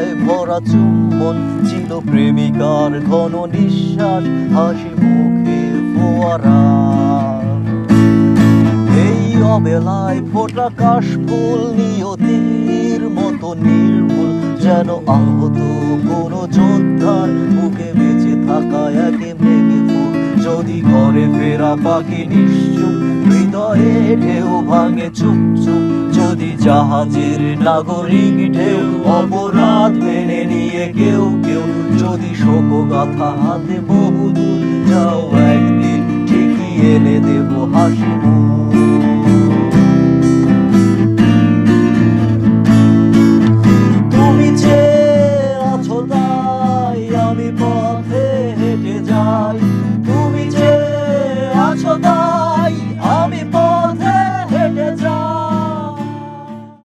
অবহেলায় ভরা চুম্বন ছিল প্রেমিকার ঘন নিঃশ্বাস, হাসি মুখের ফোয়ারা। এই অবেলায় ফোটা কাশফুল নিয়তির মতো নির্মূল, যেন আহত কোনো যোদ্ধার বুকে বেঁচে থাকা একে মেঘে ফুল। যদি ঘরে ফেরা পাখি নিশ্চুপ, হৃদয়ে ঢেউ ভাঙে চুপ চুপ। যদি জাহাজের নাগরিক ঢেউ অপরাধ মেনে নিয়ে কেউ কেউ, যদি শোকগাথা হাতে